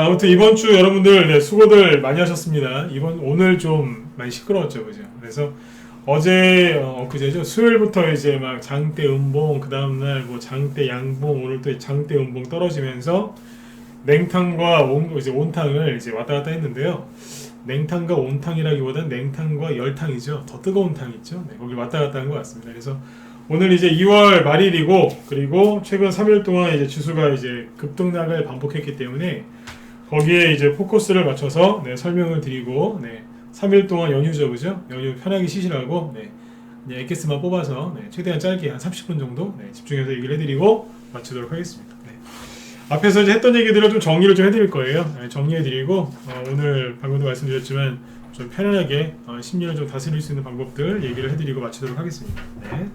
아무튼 이번 주 여러분들 네, 수고들 많이 하셨습니다. 오늘 좀 많이 시끄러웠죠, 그죠? 그래서 어제 그제죠 수요일부터 이제 막 장대 음봉 그 다음날 뭐 장대 양봉 오늘 또 장대 음봉 떨어지면서 냉탕과 이제 온탕을 이제 왔다 갔다 했는데요. 냉탕과 온탕이라기보다는 냉탕과 열탕이죠. 더 뜨거운 탕 있죠. 네, 거기 왔다 갔다 한 것 같습니다. 그래서 오늘 이제 2월 말일이고 그리고 최근 3일 동안 이제 지수가 이제 급등락을 반복했기 때문에 거기에 이제 포커스를 맞춰서 네, 설명을 드리고 네, 3일 동안 연휴죠, 그죠? 연휴 편하게 쉬시라고 네, 그냥 엑기스만 뽑아서 네, 최대한 짧게 한 30분 정도 네, 집중해서 얘기를 해드리고 마치도록 하겠습니다. 네. 앞에서 이제 했던 얘기들을 좀 정리를 좀 해드릴 거예요. 네, 정리해드리고 오늘 방금도 말씀드렸지만 좀 편안하게 심리를 좀 다스릴 수 있는 방법들 얘기를 해드리고 마치도록 하겠습니다. 네.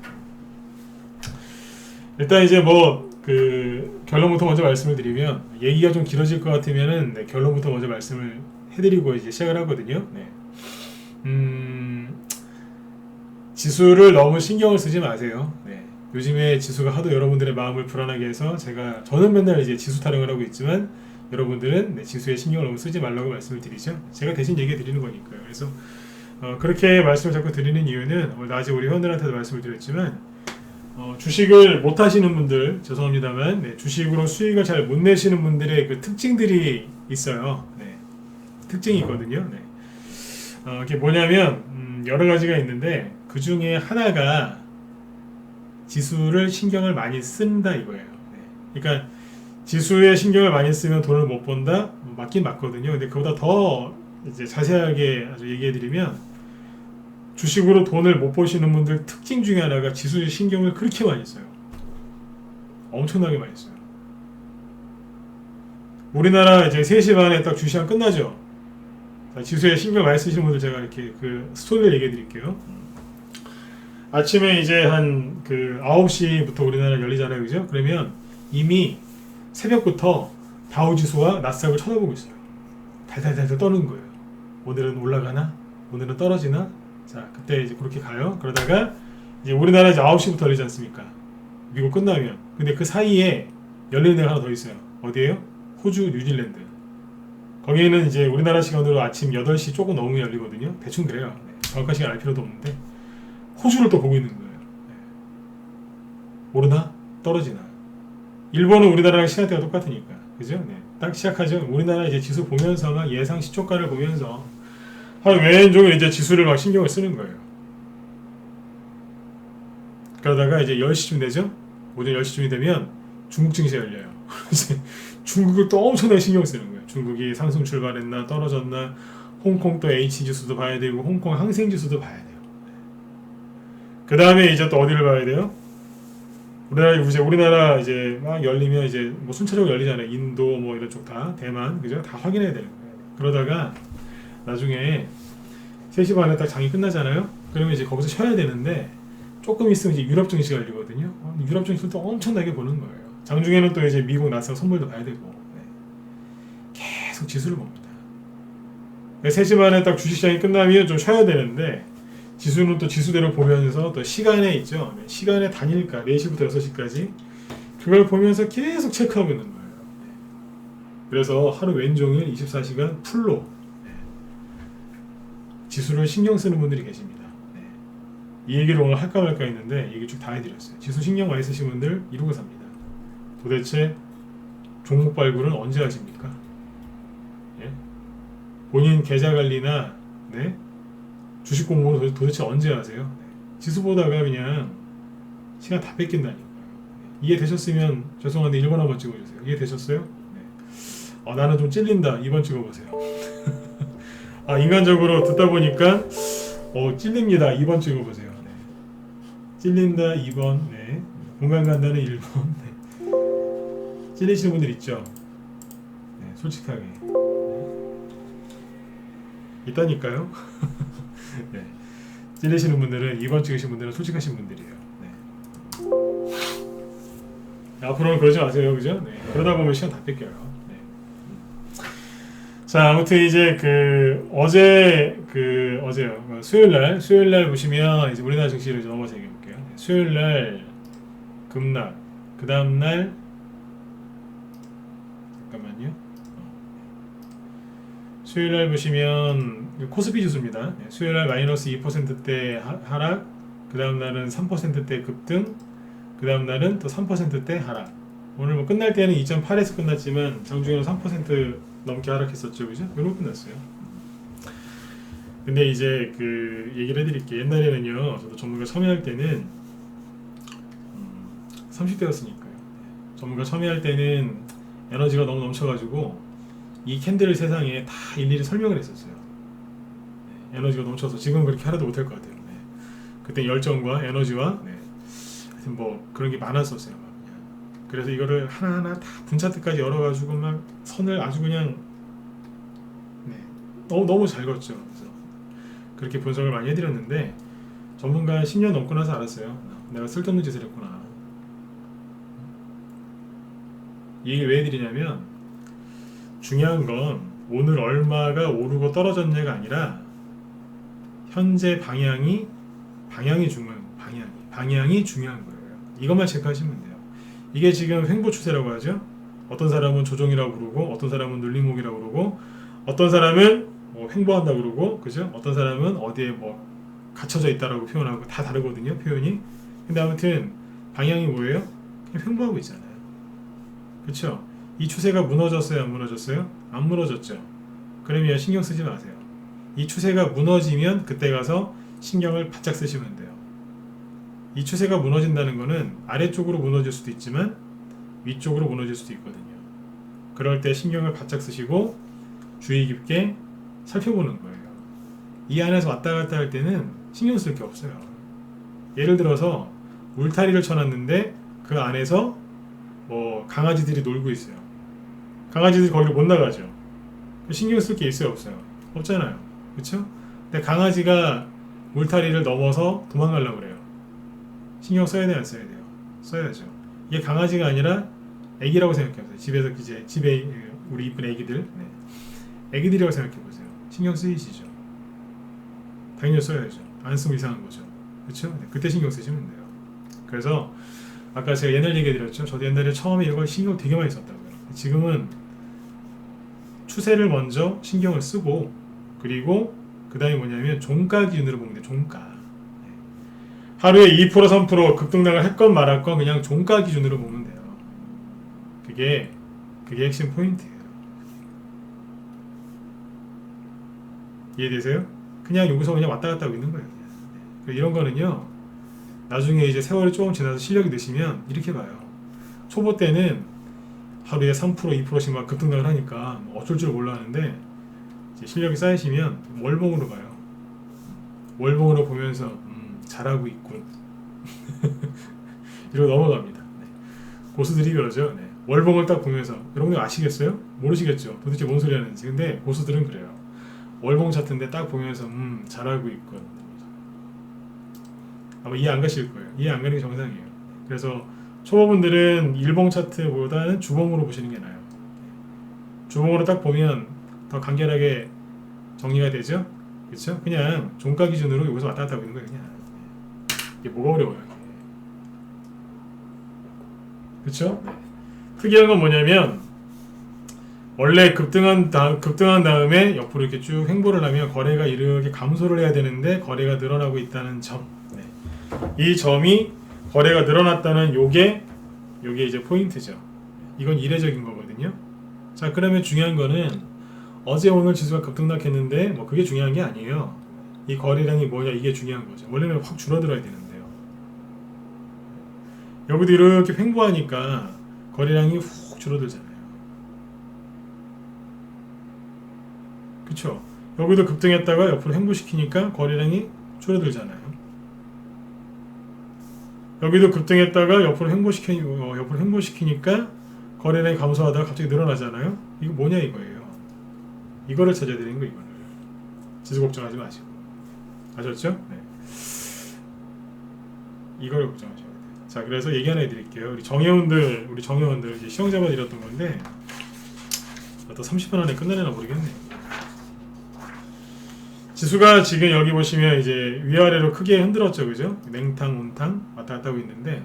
일단 이제 결론부터 먼저 말씀을 드리면 얘기가 좀 길어질 것 같으면은 네, 결론부터 먼저 말씀을 해드리고 이제 시작을 하거든요. 네. 지수를 너무 신경을 쓰지 마세요. 네. 요즘에 지수가 하도 여러분들의 마음을 불안하게 해서 저는 맨날 이제 지수 타령을 하고 있지만 여러분들은 네, 지수에 신경을 너무 쓰지 말라고 말씀을 드리죠. 제가 대신 얘기해 드리는 거니까요. 그래서 그렇게 말씀을 자꾸 드리는 이유는 오늘 낮에 우리 회원들한테도 말씀을 드렸지만 주식을 못 하시는 분들 죄송합니다만 네, 주식으로 수익을 잘 못 내시는 분들의 그 특징들이 있어요. 네. 특징이 있거든요. 네. 그게 뭐냐면 여러 가지가 있는데 그 중에 하나가 지수를 신경을 많이 쓴다 이거예요. 네. 그러니까 지수에 신경을 많이 쓰면 돈을 못 번다 맞긴 맞거든요. 근데 그보다 더 이제 자세하게 아주 얘기해드리면 주식으로 돈을 못 버시는 분들 특징 중에 하나가 지수에 신경을 그렇게 많이 써요. 엄청나게 많이 써요. 우리나라 이제 3시 반에 딱 주시간 끝나죠. 지수에 신경 많이 쓰시는 분들 제가 이렇게 그 스토리를 얘기해 드릴게요. 아침에 이제 한 9시부터 우리나라 열리잖아요. 그죠? 그러면 이미 새벽부터 다우지수와 나스닥을 쳐다보고 있어요. 달달달달 떠는 거예요. 오늘은 올라가나? 오늘은 떨어지나? 자, 그때 이제 그렇게 가요. 그러다가 이제 우리나라 이제 9시부터 열리지 않습니까? 미국 끝나면. 근데 그 사이에 열리는 데가 하나 더 있어요. 어디예요? 호주, 뉴질랜드. 거기에는 이제 우리나라 시간으로 아침 8시 조금 넘으면 열리거든요. 대충 그래요. 네, 정확한 시간 알 필요도 없는데 호주를 또 보고 있는 거예요. 네. 오르나? 떨어지나? 일본은 우리나라랑 시간대가 똑같으니까. 그죠? 네. 딱 시작하죠. 우리나라 이제 지수 보면서 막 예상 시초가를 보면서 한 왼종일 이제 지수를 막 신경을 쓰는 거예요. 그러다가 이제 10시쯤 되죠? 오전 10시쯤이 되면 중국 증시 열려요. 중국을 또 엄청나게 신경 쓰는 거예요. 중국이 상승 출발했나 떨어졌나 홍콩 또 H지수도 봐야 되고 홍콩 항생지수도 봐야 돼요. 그 다음에 이제 또 어디를 봐야 돼요? 우리나라 이제 막 열리면 이제 뭐 순차적으로 열리잖아요. 인도 뭐 이런 쪽 다 대만 그죠? 다 확인해야 되는 거예요. 그러다가 나중에 3시 반에 딱 장이 끝나잖아요. 그러면 이제 거기서 쉬어야 되는데 조금 있으면 이제 유럽 증시가 열리거든요. 유럽 증시를 또 엄청나게 보는 거예요. 장중에는 또 이제 미국 나스닥 선물도 봐야 되고 네. 계속 지수를 봅니다. 3시 반에 딱 주식시장이 끝나면 좀 쉬어야 되는데 지수는 또 지수대로 보면서 또 시간에 있죠. 네. 시간에 다닐까 4시부터 6시까지 그걸 보면서 계속 체크하고 있는 거예요. 네. 그래서 하루 왼종일 24시간 풀로 지수를 신경 쓰는 분들이 계십니다. 네. 이 얘기를 오늘 할까 말까 했는데 얘기 쭉 다 해드렸어요. 지수 신경 많이 쓰시는 분들 이루고 삽니다. 도대체 종목 발굴은 언제 하십니까? 예? 본인 계좌 관리나 네? 주식 공부는 도대체 언제 하세요? 네. 지수 보다가 그냥 시간 다 뺏긴다니까요. 네. 이해되셨으면 죄송한데 1번 한번 찍어주세요. 이해되셨어요? 네. 나는 좀 찔린다. 2번 찍어보세요. 인간적으로 듣다 보니까 찔립니다. 2번 찍어보세요. 네. 찔린다 2번. 네. 공감 간다는 1번. 네. 찔리시는 분들 있죠? 네, 솔직하게. 네. 있다니까요. 네. 찔리시는 분들은 2번 찍으신 분들은 솔직하신 분들이에요. 네. 앞으로는 그러지 마세요. 그죠? 네. 그러다 보면 시간 다 뺏겨요. 자, 아무튼 이제 어제요. 수요일 날 보시면 이제 우리나라 증시를 좀 넘어서 얘기해 볼게요. 수요일 날 급락. 그 다음 날 잠깐만요. 수요일날 보시면 코스피 지수입니다. 수요일날 마이너스 2%대 하락, 그 다음날은 3%대 급등, 그 다음날은 또 3%대 하락. 오늘 뭐 끝날 때는 2.8에서 끝났지만 장중에는 3% 넘게 하락했었죠, 그죠? 이러고 끝났어요. 근데 이제 그 얘기를 해드릴게요. 옛날에는요, 저도 전문가 참여할 때는 30대였으니까요. 전문가 참여할 때는 에너지가 너무 넘쳐가지고 이 캔들을 세상에 다 일일이 설명을 했었어요. 에너지가 넘쳐서 지금 그렇게 하나도 못할 것 같아요. 그때 열정과 에너지와 하여튼 뭐 그런 게 많았었어요. 막 그냥. 그래서 이거를 하나하나 다 분차트까지 열어가지고 막 선을 아주 그냥 너무 잘 걷죠. 그래서 그렇게 분석을 많이 해드렸는데 전문가 10년 넘고 나서 알았어요. 내가 쓸데없는 짓을 했구나. 이 얘기를 왜 해드리냐면 중요한 건 오늘 얼마가 오르고 떨어졌냐가 아니라 현재 방향이 중요한 거예요. 이것만 체크하시면 돼요. 이게 지금 횡보 추세라고 하죠. 어떤 사람은 조정이라고 그러고, 어떤 사람은 눌림목이라고 그러고, 어떤 사람은 뭐 횡보한다고 그러고, 그죠? 어떤 사람은 어디에 뭐 갇혀져 있다라고 표현하고 다 다르거든요, 표현이. 근데 아무튼 방향이 뭐예요? 그냥 횡보하고 있잖아요. 그렇죠? 이 추세가 무너졌어요, 안 무너졌어요? 안 무너졌죠. 그러면 신경 쓰지 마세요. 이 추세가 무너지면 그때 가서 신경을 바짝 쓰시면 돼요. 이 추세가 무너진다는 거는 아래쪽으로 무너질 수도 있지만 위쪽으로 무너질 수도 있거든요. 그럴 때 신경을 바짝 쓰시고 주의 깊게 살펴보는 거예요. 이 안에서 왔다 갔다 할 때는 신경 쓸 게 없어요. 예를 들어서 울타리를 쳐놨는데 그 안에서 뭐 강아지들이 놀고 있어요. 강아지들이 거기를 못 나가죠. 신경 쓸 게 있어요, 없어요? 없잖아요. 그렇죠? 근데 강아지가 울타리를 넘어서 도망가려고 그래요. 신경 써야 돼요, 안 써야 돼요? 써야죠. 이게 강아지가 아니라 애기라고 생각해보세요. 집에서 이제 집에 우리 이쁜 애기들, 애기들이라고 생각해보세요. 신경 쓰이시죠? 당연히 써야죠. 안 쓰면 이상한 거죠. 그렇죠? 그때 신경 쓰시면 돼요. 그래서 아까 제가 옛날 얘기해드렸죠. 저도 옛날에 처음에 이걸 신경 되게 많이 썼다고요. 지금은 추세를 먼저 신경을 쓰고 그리고 그 다음에 뭐냐면 종가 기준으로 보면 돼요. 종가. 하루에 2% 3% 급등락을 했건 말았건 그냥 종가 기준으로 보면 돼요. 그게 핵심 포인트예요. 이해되세요? 그냥 여기서 그냥 왔다 갔다 하고 있는 거예요. 이런 거는요, 나중에 이제 세월이 조금 지나서 실력이 드시면 이렇게 봐요. 초보 때는 하루에 3% 2%씩 막 급등락을 하니까 어쩔 줄 몰랐는데 이제 실력이 쌓이시면 월봉으로 봐요. 월봉으로 보면서 잘하고 있군. 이러고 넘어갑니다. 고수들이 그러죠. 월봉을 딱 보면서 여러분들 아시겠어요? 모르시겠죠? 도대체 뭔 소리 하는지. 근데 고수들은 그래요. 월봉 차트인데 딱 보면서 잘하고 있군. 아마 이해 안 가실 거예요. 이해 안 가는 게 정상이에요. 그래서 초보분들은 일봉 차트보다는 주봉으로 보시는 게 나아요. 주봉으로 딱 보면 더 간결하게 정리가 되죠? 그렇죠? 그냥 종가 기준으로 여기서 왔다 갔다 하고 있는 거예요. 그냥 이게 뭐가 어려워요. 그렇죠? 특이한 건 뭐냐면 원래 급등한 다음에 옆으로 이렇게 쭉 횡보를 하면 거래가 이렇게 감소를 해야 되는데 거래가 늘어나고 있다는 점. 이 점이 거래가 늘어났다는 요게 이제 포인트죠. 이건 이례적인 거거든요. 자, 그러면 중요한 거는 어제 오늘 지수가 급등락했는데 뭐 그게 중요한 게 아니에요. 이 거래량이 뭐냐 이게 중요한 거죠. 원래는 확 줄어들어야 되는데요. 여기도 이렇게 횡보하니까 거래량이 훅 줄어들잖아요. 그쵸? 여기도 급등했다가 옆으로 횡보시키니까 거래량이 줄어들잖아요. 여기도 급등했다가 옆으로 횡보시키니까 거래량이 감소하다가 갑자기 늘어나잖아요. 이거 뭐냐 이거예요. 이거를 찾아야 되는 거 이거를. 지수 걱정하지 마시고. 아셨죠? 네. 이걸 걱정하셔야 돼요. 자, 그래서 얘기 하나 해드릴게요. 우리 정회원들 이제 시험 잡아드렸던 건데 또 30분 안에 끝내려나 모르겠네요. 지수가 지금 여기 보시면 이제 위아래로 크게 흔들었죠, 그죠? 냉탕, 온탕 왔다 갔다 하고 있는데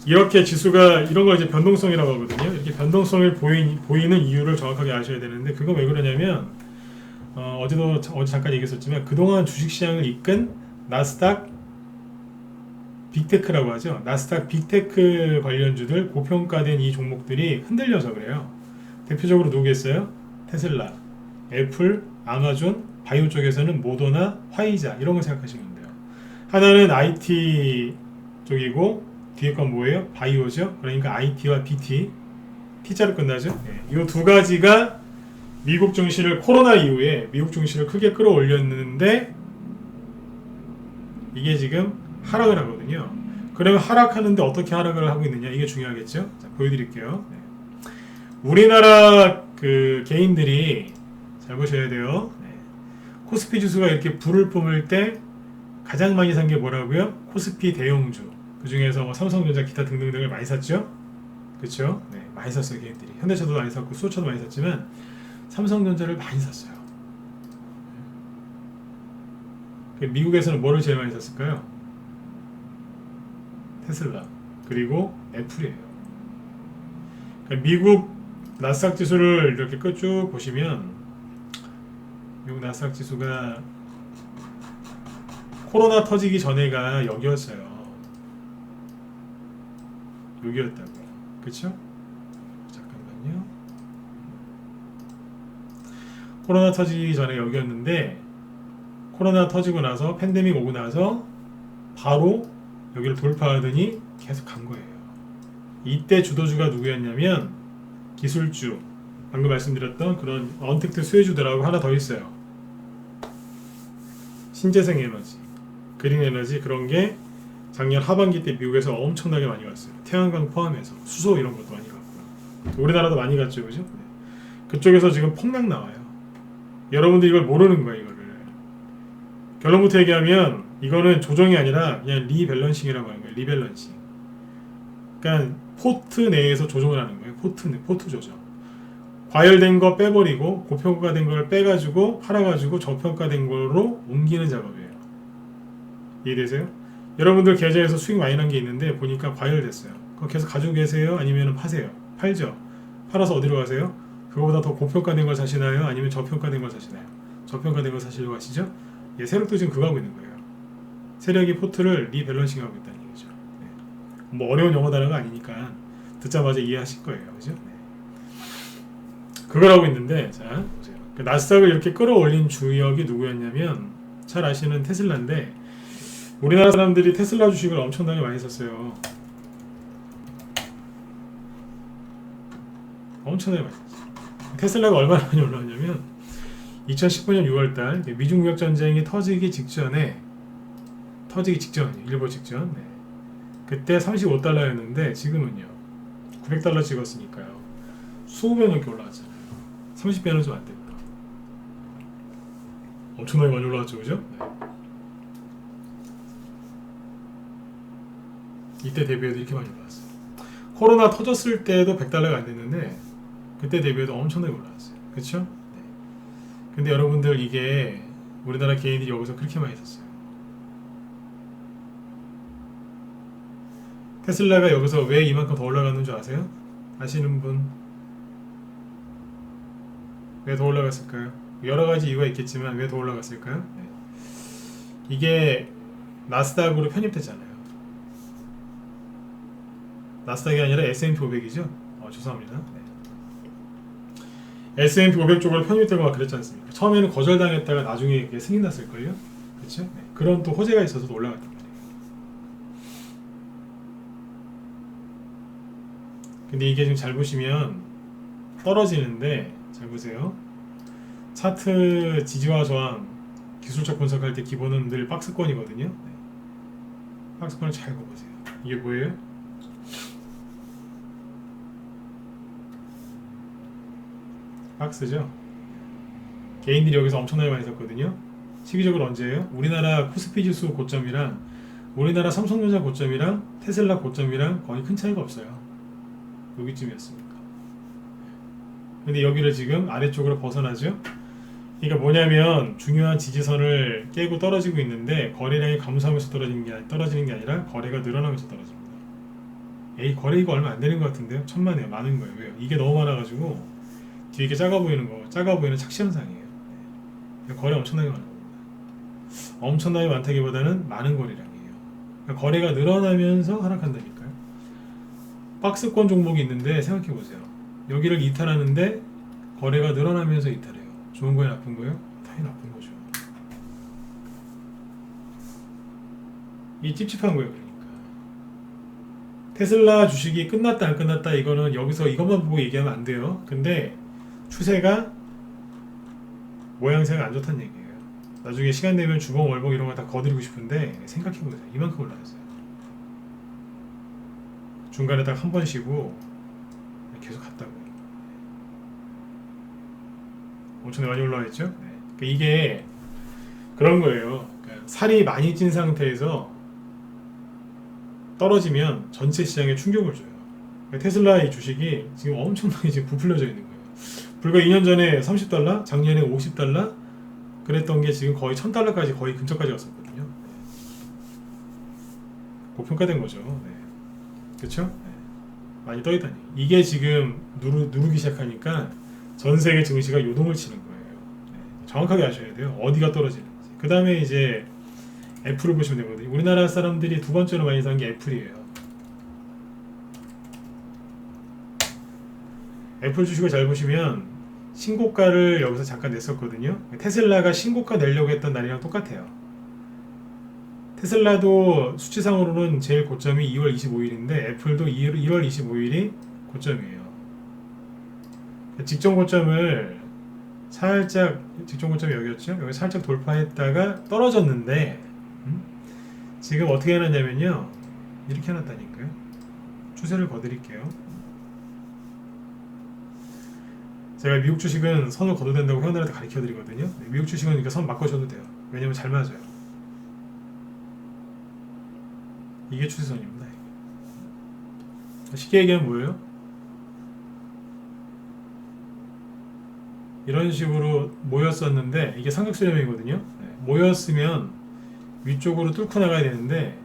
이렇게 지수가 이런 걸 이제 변동성이라고 하거든요. 이렇게 변동성을 보이는 이유를 정확하게 아셔야 되는데 그건 왜 그러냐면 어제 잠깐 얘기했었지만 그동안 주식시장을 이끈 나스닥 빅테크라고 하죠. 나스닥 빅테크 관련주들 고평가된 이 종목들이 흔들려서 그래요. 대표적으로 누구겠어요? 테슬라, 애플, 아마존, 바이오 쪽에서는 모더나, 화이자 이런 거 생각하시면 돼요. 하나는 IT 쪽이고 뒤에 건 뭐예요? 바이오죠. 그러니까 IT와 BT, T자로 끝나죠. 네. 이 두 가지가 미국 증시를 코로나 이후에 미국 증시를 크게 끌어올렸는데 이게 지금 하락을 하거든요. 그러면 하락하는데 어떻게 하락을 하고 있느냐 이게 중요하겠죠. 자, 보여드릴게요. 네. 우리나라 그 개인들이 잘 보셔야 돼요. 네. 코스피 지수가 이렇게 불을 뿜을 때 가장 많이 산 게 뭐라고요? 코스피 대형주. 그 중에서 뭐 삼성전자 기타 등등등을 많이 샀죠. 그렇죠? 네, 많이 샀어요 개인들이. 현대차도 많이 샀고 수소차도 많이 샀지만 삼성전자를 많이 샀어요. 미국에서는 뭐를 제일 많이 샀을까요? 테슬라 그리고 애플이에요. 그러니까 미국 나스닥 지수를 이렇게 쭉 보시면 미국 나스닥 지수가 코로나 터지기 전에가 여기였어요. 여기였다고요. 그쵸? 잠깐만요. 코로나 터지기 전에 여기였는데 코로나 터지고 나서 팬데믹 오고 나서 바로 여기를 돌파하더니 계속 간 거예요. 이때 주도주가 누구였냐면 기술주, 방금 말씀드렸던 그런 언택트 수혜주들하고 하나 더 있어요. 신재생 에너지, 그린 에너지 그런 게 작년 하반기 때 미국에서 엄청나게 많이 갔어요. 태양광 포함해서 수소 이런 것도 많이 갔고요. 우리나라도 많이 갔죠, 그죠? 네. 그쪽에서 지금 폭락 나와요. 여러분들 이걸 모르는 거예요, 이거를. 결론부터 얘기하면 이거는 조정이 아니라 그냥 리밸런싱이라고 하는 거예요. 리밸런싱. 그러니까 포트 내에서 조정을 하는 거예요. 포트 조정. 과열된 거 빼버리고 고평가된 걸 빼가지고 팔아가지고 저평가된 걸로 옮기는 작업이에요. 이해되세요? 여러분들 계좌에서 수익 많이 난 게 있는데 보니까 과열됐어요. 그거 계속 가지고 계세요? 아니면 파세요? 팔죠? 팔아서 어디로 가세요? 그거보다 더 고평가된 걸 사시나요? 아니면 저평가된 걸 사시나요? 저평가된 걸 사시려고 하시죠? 예, 세력도 지금 그거 하고 있는 거예요. 세력이 포트를 리밸런싱하고 있다는 얘기죠. 네. 뭐 어려운 영어 단어가 아니니까 듣자마자 이해하실 거예요. 그죠? 네. 그걸 하고 있는데 자 보세요. 그 나스닥을 이렇게 끌어올린 주역이 누구였냐면 잘 아시는 테슬라인데 우리나라 사람들이 테슬라 주식을 엄청나게 많이 샀어요. 엄청나게 많이 샀어요. 테슬라가 얼마나 많이 올라왔냐면 2019년 6월달 미중 무역 전쟁이 터지기 직전에 일보 직전 네. 그때 35달러였는데 지금은요 900달러 찍었으니까요 수배 넘게 올라왔잖아요. 30배는 좀 안 됩니다. 엄청나게 많이 올라왔죠, 그죠? 네. 이때 대비해도 이렇게 많이 올라왔어요. 코로나 터졌을 때도 100달러가 안 됐는데 그때 대비해도 엄청나게 올라왔어요. 그렇죠? 네. 근데 여러분들 이게 우리나라 개인들이 여기서 그렇게 많이 샀어요. 테슬라가 여기서 왜 이만큼 더 올라갔는 줄 아세요? 아시는 분? 왜 더 올라갔을까요? 여러 가지 이유가 있겠지만 왜 더 올라갔을까요? 네. 이게 나스닥으로 편입됐잖아요. 나스닥이 아니라 S&P 500이죠? 죄송합니다. 네. S&P 500 쪽으로 편입되고 막 그랬지 않습니까? 처음에는 거절당했다가 나중에 승인 났을걸요? 그렇죠? 네. 그런 또 호재가 있어서 올라갔단 말이에요. 근데 이게 지금 잘 보시면 떨어지는데 잘 보세요. 차트 지지와 저항 기술적 분석할 때 기본은 늘 박스권이거든요. 네. 박스권을 잘 보세요. 이게 뭐예요? 박스죠. 개인들이 여기서 엄청나게 많이 샀거든요. 시기적으로 언제예요? 우리나라 코스피 지수 고점이랑 우리나라 삼성전자 고점이랑 테슬라 고점이랑 거의 큰 차이가 없어요. 여기쯤이었습니다. 근데 여기를 지금 아래쪽으로 벗어나죠. 그러니까 뭐냐면 중요한 지지선을 깨고 떨어지고 있는데 거래량이 감소하면서 떨어지는 게 아니라 거래가 늘어나면서 떨어집니다. 에이 거래이가 얼마 안 되는 것 같은데요? 천만에요. 많은 거예요. 왜요? 이게 너무 많아가지고 뒤에 이게 작아 보이는 거, 작아 보이는 착시 현상이에요. 거래 엄청나게 많은 겁니다. 엄청나게 많다기보다는 많은 거래량이에요. 그러니까 거래가 늘어나면서 하락한다니까요. 박스권 종목이 있는데 생각해 보세요. 여기를 이탈하는데 거래가 늘어나면서 이탈해요. 좋은 거예요, 나쁜 거예요? 당연히 나쁜 거죠. 이 찝찝한 거예요, 그러니까. 테슬라 주식이 끝났다 안 끝났다 이거는 여기서 이것만 보고 얘기하면 안 돼요. 근데 추세가 모양새가 안 좋다는 얘기예요. 나중에 시간 되면 주봉 월봉 이런 거 다 거드리고 싶은데 생각해보세요. 이만큼 올라갔어요. 중간에 딱 한 번 쉬고 계속 갔다고요. 엄청 많이 올라와 있죠. 네. 그러니까 이게 그런 거예요. 그러니까 살이 많이 찐 상태에서 떨어지면 전체 시장에 충격을 줘요. 그러니까 테슬라 이 주식이 지금 엄청나게 지금 부풀려져 있는 거예요. 불과 2년 전에 30달러, 작년에 50달러 그랬던 게 지금 거의 1000달러까지 거의 근처까지 갔었거든요. 고평가된 거죠. 네. 그렇죠? 네. 많이 떠있다니. 이게 지금 누르기 시작하니까 전 세계 증시가 요동을 치는 거예요. 네. 정확하게 아셔야 돼요. 어디가 떨어지는지. 그 다음에 이제 애플을 보시면 되거든요. 우리나라 사람들이 두 번째로 많이 산 게 애플이에요. 애플 주식을 잘 보시면 신고가를 여기서 잠깐 냈었거든요. 테슬라가 신고가 내려고 했던 날이랑 똑같아요. 테슬라도 수치상으로는 제일 고점이 2월 25일인데 애플도 1월 25일이 고점이에요. 직전 고점을 살짝, 직전 고점이 여기였죠? 여기 살짝 돌파했다가 떨어졌는데 지금 어떻게 해놨냐면요, 이렇게 해놨다니까요. 추세를 거드릴게요. 제가 미국 주식은 선을 거둬야 된다고 회원들한테 가르쳐 드리거든요. 미국 주식은 이렇게 선 바꿔줘도 돼요. 왜냐면 잘 맞아요. 이게 추세선입니다. 쉽게 얘기하면 뭐예요? 이런 식으로 모였었는데 이게 삼각수렴이거든요. 모였으면 위쪽으로 뚫고 나가야 되는데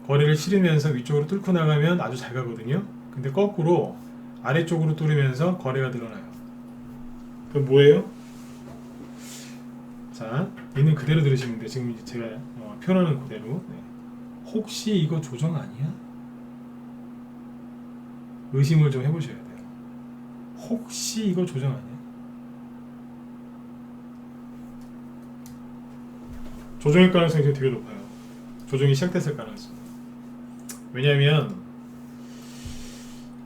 거리를 치르면서 위쪽으로 뚫고 나가면 아주 잘 가거든요. 근데 거꾸로 아래쪽으로 뚫으면서 거래가 늘어나요. 그럼 뭐예요? 자, 있는 그대로 들으시면 돼요. 지금 제가 표현하는 그대로. 네. 혹시 이거 조정 아니야? 의심을 좀 해보셔야 돼요. 혹시 이거 조정 아니야? 조정일 가능성이 되게 높아요. 조정이 시작됐을 가능성. 왜냐하면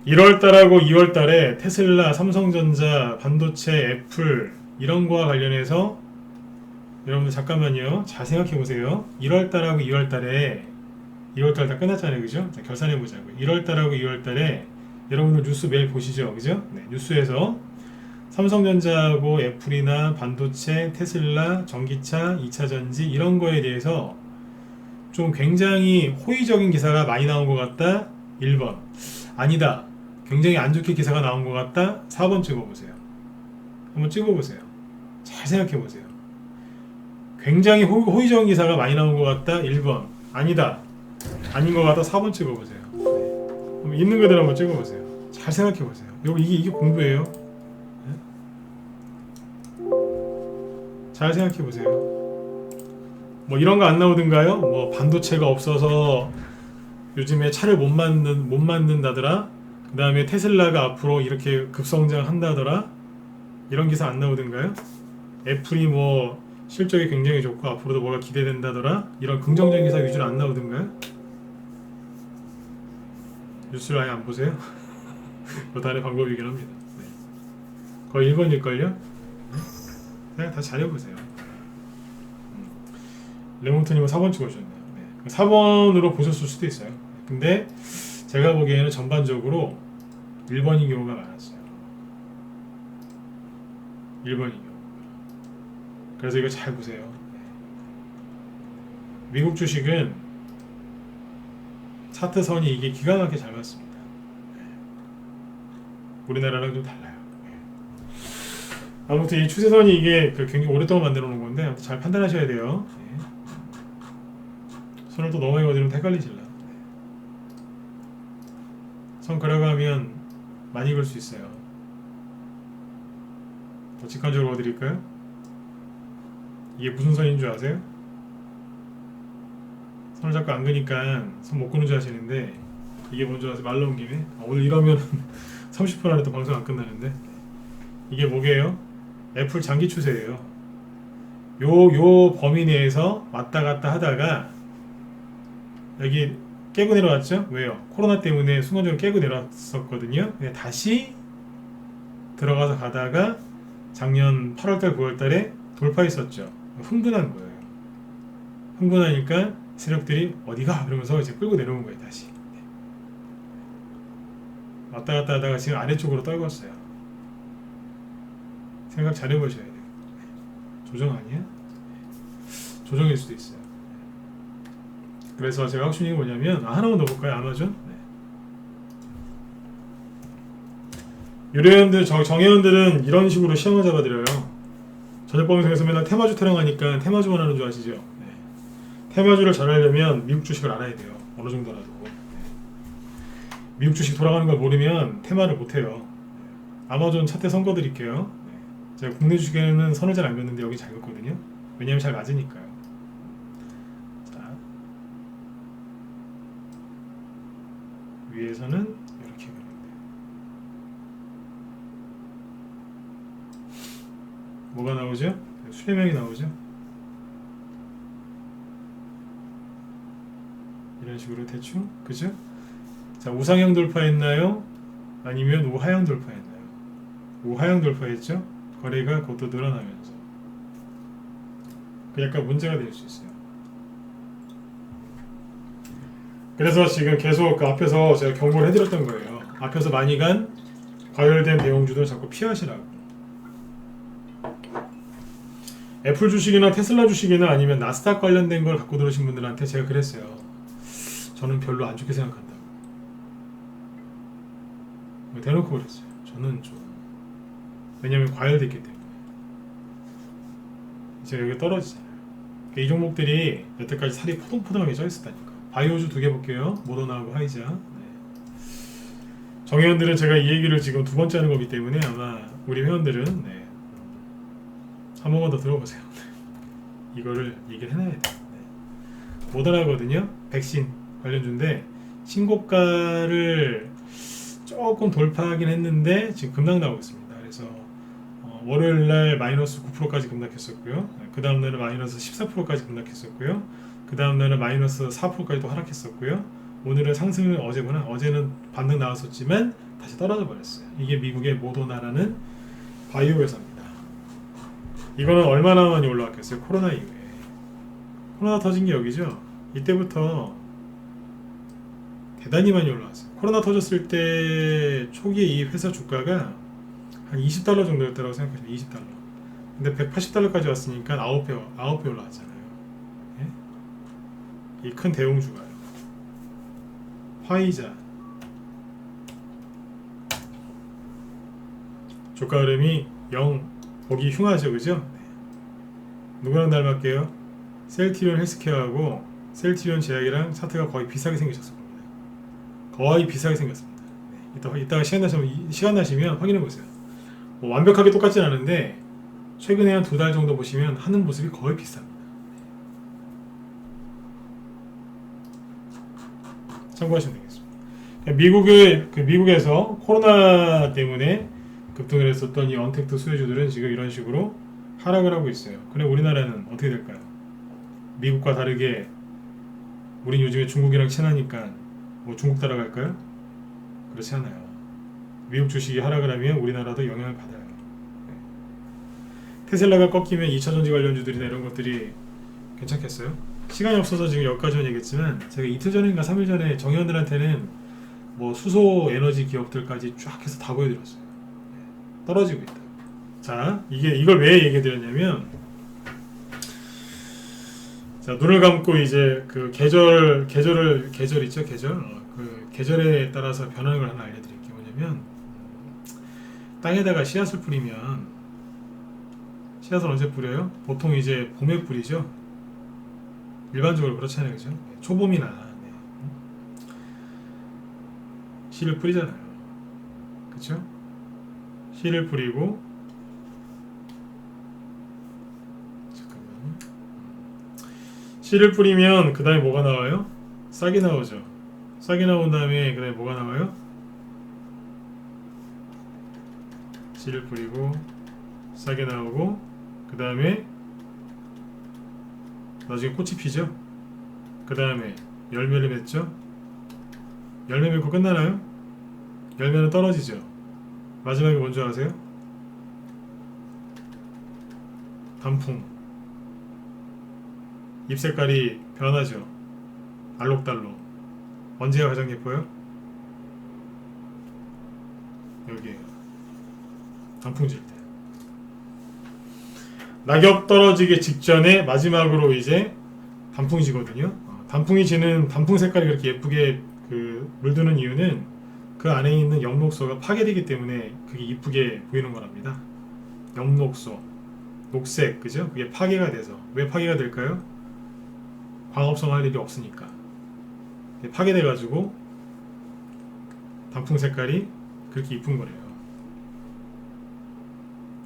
1월달하고 2월달에 테슬라, 삼성전자, 반도체, 애플 이런 거와 관련해서 여러분들 잠깐만요. 잘 생각해보세요. 1월달하고 2월달에 2월달 다 끝났잖아요. 그죠? 자, 결산해보자고요. 1월달하고 2월달에 여러분들 뉴스 매일 보시죠. 그죠? 네, 뉴스에서 삼성전자하고 애플이나 반도체, 테슬라, 전기차, 2차전지 이런 거에 대해서 좀 굉장히 호의적인 기사가 많이 나온 것 같다. 1번. 아니다. 굉장히 안 좋게 기사가 나온 것 같다. 4번 찍어보세요. 한번 찍어보세요. 잘 생각해보세요. 굉장히 호의적인 기사가 많이 나온 것 같다. 1번. 아니다. 아닌 것 같다. 4번 찍어보세요. 네. 있는 그대로 한번 찍어보세요. 잘 생각해보세요. 이게 공부예요. 네? 잘 생각해보세요. 뭐 이런 거 안 나오던가요? 뭐 반도체가 없어서 요즘에 차를 못 만든다더라. 그 다음에 테슬라가 앞으로 이렇게 급성장한다더라. 이런 기사 안 나오던가요? 애플이 뭐 실적이 굉장히 좋고 앞으로도 뭐가 기대된다더라. 이런 긍정적인 기사 위주로 안 나오던가요? 뉴스를 아예 안 보세요? 그것도 하나의 방법이긴 합니다. 네. 거의 1번일걸요? 그냥 다 잘해보세요. 레몬트님은 4번 찍어주셨네요. 네. 4번으로 보셨을 수도 있어요. 근데 제가 보기에는 전반적으로 1번인 경우가 많았어요. 1번인 경우. 그래서 이거 잘 보세요. 네. 미국 주식은 차트선이 이게 기가 막히게 잘 맞습니다. 네. 우리나라랑 좀 달라요. 네. 아무튼 이 추세선이 이게 굉장히 오랫동안 만들어 놓은 건데 잘 판단하셔야 돼요. 네. 손을 또 너무 많이 거드리면 헷갈리실라. 네. 선 그려가면 많이 그을 수 있어요. 더 직관적으로 그어드릴까요? 이게 무슨 선인 줄 아세요? 선을 자꾸 안 그니까 선 못 그는 줄 아시는데 이게 뭔지 아세요? 말 나온 김에 오늘 이러면 30분 안에 또 방송 안 끝나는데 이게 뭐게요? 애플 장기 추세예요. 요 범위 내에서 왔다 갔다 하다가 여기 깨고 내려왔죠? 왜요? 코로나 때문에 순간적으로 깨고 내려왔었거든요. 다시 들어가서 가다가 작년 8월달 9월달에 돌파했었죠. 흥분한 거예요. 흥분하니까 세력들이 어디가? 그러면서 이제 끌고 내려온 거예요. 다시 왔다 갔다 하다가 지금 아래쪽으로 떨궜어요. 생각 잘 해보셔야 돼요. 조정 아니야? 조정일 수도 있어요. 그래서 제가 하고 싶은 게 뭐냐면 하나만 더 볼까요? 아마존? 유료회원들, 정회원들은 이런 식으로 시험을 잡아드려요. 저녁 방송에서 맨날 테마주 타령하니까 테마주만 하는 줄 아시죠? 테마주를 잘 하려면 미국 주식을 알아야 돼요. 어느 정도라도. 미국 주식 돌아가는 걸 모르면 테마를 못해요. 아마존 차트 선거 드릴게요. 제가 국내 주식에는 선을 잘 안 긋는데 여기 잘 긋거든요. 왜냐면 잘 맞으니까요. 자, 위에서는 이렇게 그리는데 뭐가 나오죠? 수렴형이 나오죠? 이런 식으로 대충, 그죠? 자, 우상형 돌파했나요? 아니면 우하형 돌파했나요? 우하형 돌파했죠? 거래가 그것도 늘어나면서 그 약간 문제가 될 수 있어요. 그래서 지금 계속 그 앞에서 제가 경고를 해드렸던 거예요. 앞에서 많이 간 과열된 대형주들 자꾸 피하시라고. 애플 주식이나 테슬라 주식이나 아니면 나스닥 관련된 걸 갖고 들어오신 분들한테 제가 그랬어요. 저는 별로 안 좋게 생각한다고. 대놓고 그랬어요. 저는 좀 왜냐면 과열됐기 때문에 이제 여기 떨어지잖아요. 그러니까 이 종목들이 여태까지 살이 포동포동하게 쪄있었다니까. 바이오주 두 개 볼게요. 모더나하고 화이자. 정회원들은 제가 이 얘기를 지금 두 번째 하는 거기 때문에 아마 우리 회원들은 한 번만 더 들어보세요. 이거를 얘기를 해놔야 돼요. 모더나거든요. 백신 관련주인데 신고가를 조금 돌파하긴 했는데 지금 급락 나오고 있습니다. 그래서 월요일날 마이너스 9%까지 급락했었고요. 그 다음날은 마이너스 14%까지 급락했었고요. 그 다음날은 마이너스 4%까지 또 하락했었고요. 오늘은 상승은 어제구나. 어제는 반등 나왔었지만 다시 떨어져 버렸어요. 이게 미국의 모더나라는 바이오 회사입니다. 이거는 얼마나 많이 올라왔겠어요? 코로나 이후에. 코로나 터진 게 여기죠. 이때부터 대단히 많이 올라왔어요. 코로나 터졌을 때 초기에 이 회사 주가가 한 20달러 정도였다고 생각하시면 20달러. 근데 180달러까지 왔으니까 9배 올라왔잖아요. 이 큰 대형주가요. 화이자. 주가 흐름이 0 보기 흉하죠, 그죠? 누구랑 닮았게요? 셀트리온 헬스케어하고 셀트리온 제약이랑 차트가 거의 비슷하게 생기셨을 겁니다. 거의 비슷하게 생겼습니다. 이따가 시간 나시면 확인해 보세요. 뭐 완벽하게 똑같진 않은데 최근에 한 2달 정도 보시면 하는 모습이 거의 비슷합니다. 참고하시면 되겠습니다. 미국에서 코로나 때문에 급등을 했었던 이 언택트 수혜주들은 지금 이런 식으로 하락을 하고 있어요. 그럼 우리나라는 어떻게 될까요? 미국과 다르게 우린 요즘에 중국이랑 친하니까 뭐 중국 따라갈까요? 그렇지 않아요. 미국 주식이 하락을 하면 우리나라도 영향을 받아요. 테슬라가 꺾이면 2차전지 관련주들이나 이런 것들이 괜찮겠어요? 시간이 없어서 지금 여기까지만 얘기했지만 제가 이틀 전인가 3일 전에 정의원들한테는 뭐 수소 에너지 기업들까지 쫙 해서 다 보여드렸어요. 떨어지고 있다. 자, 이걸 왜 얘기해드렸냐면, 자, 눈을 감고 이제 그 계절 있죠, 그 계절에 따라서 변하는 걸 하나 알려드릴게요. 뭐냐면, 땅에다가 씨앗을 뿌리면, 씨앗을 언제 뿌려요? 보통 이제 봄에 뿌리죠. 일반적으로 그렇잖아요, 그죠? 초봄이나. C를 뿌리잖아요. 그쵸? C를 뿌리고, 잠깐만요. C를 뿌리면 그 다음에 뭐가 나와요? 싹이 나오죠. 싹이 나온 다음에 그 다음에 뭐가 나와요? C를 뿌리고 싹이 나오고 그 다음에 나중에 꽃이 피죠. 그 다음에 열매를 맺죠. 열매 맺고 끝나나요? 열매는 떨어지죠. 마지막에 뭔지 아세요? 단풍. 잎 색깔이 변하죠. 알록달록. 언제가 가장 예뻐요? 여기에요. 단풍 질 때. 낙엽 떨어지기 직전에 마지막으로 이제 단풍이 지거든요. 단풍이 지는 단풍 색깔이 그렇게 예쁘게 물드는 이유는 그 안에 있는 엽록소가 파괴되기 때문에 그게 이쁘게 보이는 거랍니다. 엽록소, 녹색, 그죠? 그게 파괴가 돼서. 왜 파괴가 될까요? 광합성 할 일이 없으니까. 파괴돼가지고 단풍 색깔이 그렇게 이쁜 거래요.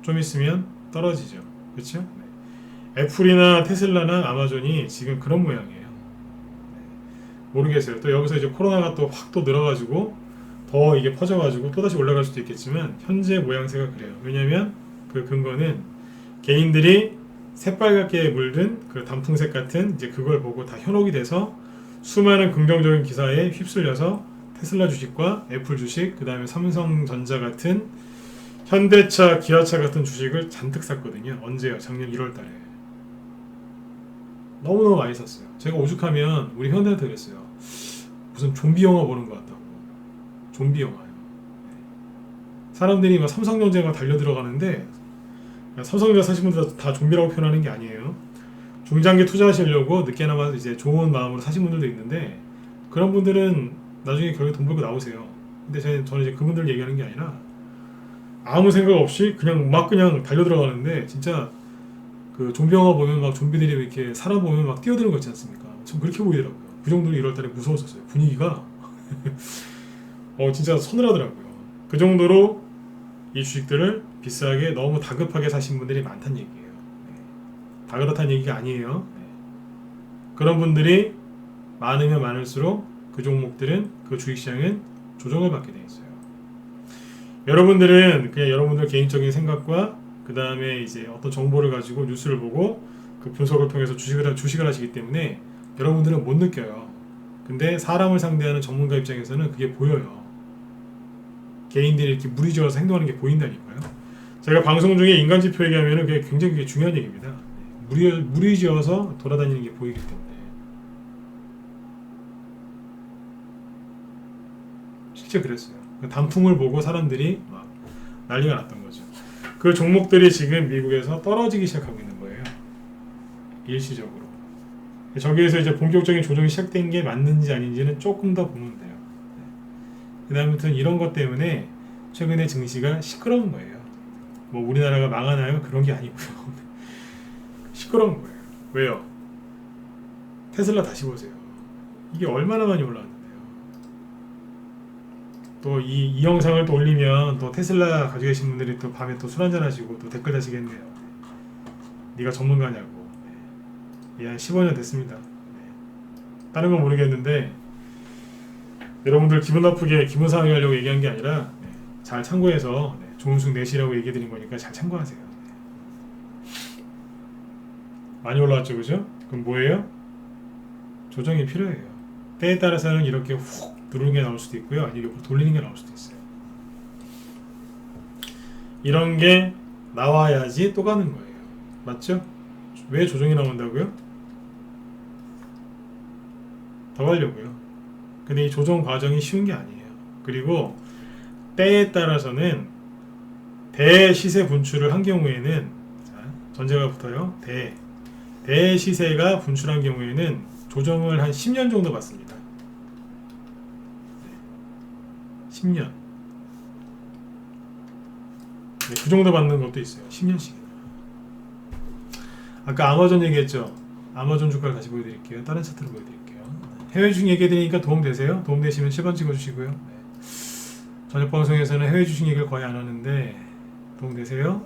좀 있으면 떨어지죠. 그렇죠? 애플이나 테슬라나 아마존이 지금 그런 모양이에요. 모르겠어요. 또 여기서 이제 코로나가 또 확 또 늘어가지고 더 이게 퍼져가지고 또다시 올라갈 수도 있겠지만 현재 모양새가 그래요. 왜냐면 그 근거는 개인들이 새빨갛게 물든 그 단풍색 같은 이제 그걸 보고 다 현혹이 돼서 수많은 긍정적인 기사에 휩쓸려서 테슬라 주식과 애플 주식, 그 다음에 삼성전자 같은 현대차, 기아차 같은 주식을 잔뜩 샀거든요. 언제요? 작년 1월 달에. 너무너무 많이 샀어요. 제가 오죽하면 우리 현대한테 그랬어요. 무슨 좀비 영화 보는 것 같다고. 좀비 영화요. 사람들이 막 삼성전자가 달려 들어가는데 삼성전자 사신 분들 다 좀비라고 표현하는 게 아니에요. 중장기 투자하시려고 늦게나마 이제 좋은 마음으로 사신 분들도 있는데 그런 분들은 나중에 결국에 돈 벌고 나오세요. 근데 저는 이제 그분들 얘기하는 게 아니라 아무 생각 없이 그냥 달려 들어가는데 진짜 그 좀비 영화 보면 막 좀비들이 이렇게 사람 보면 막 뛰어드는 거 있지 않습니까? 전 그렇게 보이더라고요. 그 정도로 1월달에 무서웠었어요. 분위기가 진짜 서늘하더라고요. 그 정도로 이 주식들을 비싸게 너무 다급하게 사신 분들이 많다는 얘기예요. 다 그렇다는 얘기가 아니에요. 그런 분들이 많으면 많을수록 그 종목들은 그 주식시장은 조정을 받게 돼 있어요. 여러분들은 그냥 여러분들 개인적인 생각과 그 다음에 이제 어떤 정보를 가지고 뉴스를 보고 그 분석을 통해서 주식을 하시기 때문에 여러분들은 못 느껴요. 근데 사람을 상대하는 전문가 입장에서는 그게 보여요. 개인들이 이렇게 무리지어서 행동하는 게 보인다니까요. 제가 방송 중에 인간지표 얘기하면 그게 굉장히 중요한 얘기입니다. 무리지어서 돌아다니는 게 보이기 때문에. 실제 그랬어요. 단풍을 보고 사람들이 막 난리가 났던 거죠. 그 종목들이 지금 미국에서 떨어지기 시작하고 있는 거예요. 일시적으로. 저기에서 이제 본격적인 조정이 시작된 게 맞는지 아닌지는 조금 더 보면 돼요. 그 다음부터 이런 것 때문에 최근에 증시가 시끄러운 거예요. 뭐 우리나라가 망하나요? 그런 게 아니고요. 시끄러운 거예요. 왜요? 테슬라 다시 보세요. 이게 얼마나 많이 올라왔는데요. 또 이 영상을 또 올리면 또 테슬라 가지고 계신 분들이 또 밤에 또 술 한잔 하시고 또 댓글 다시겠네요. 네가 전문가냐고. 한 15년 됐습니다. 다른 건 모르겠는데 여러분들 기분 나쁘게 기분 상하게 하려고 얘기한 게 아니라 잘 참고해서 좋은 수익 내시라고 얘기해 드린 거니까 잘 참고하세요. 많이 올라왔죠, 그죠? 그럼 뭐예요? 조정이 필요해요. 때에 따라서는 이렇게 훅 누르는 게 나올 수도 있고요, 아니면 옆으로 돌리는 게 나올 수도 있어요. 이런 게 나와야지 또 가는 거예요. 맞죠? 왜 조정이 나온다고요? 더 가려고요. 근데 이 조정 과정이 쉬운 게 아니에요. 그리고 때에 따라서는 대시세 분출을 한 경우에는 전제가 붙어요. 대시세가 분출한 경우에는 조정을 한 10년 정도 받습니다. 10년. 그 정도 받는 것도 있어요. 10년씩. 아까 아마존 얘기했죠. 아마존 주가를 다시 보여드릴게요. 다른 차트로 보여드릴게요. 해외 주식 얘기해드리니까 도움되세요? 도움되시면 10번 찍어주시고요. 저녁 방송에서는 해외 주식 얘기를 거의 안 하는데 도움되세요?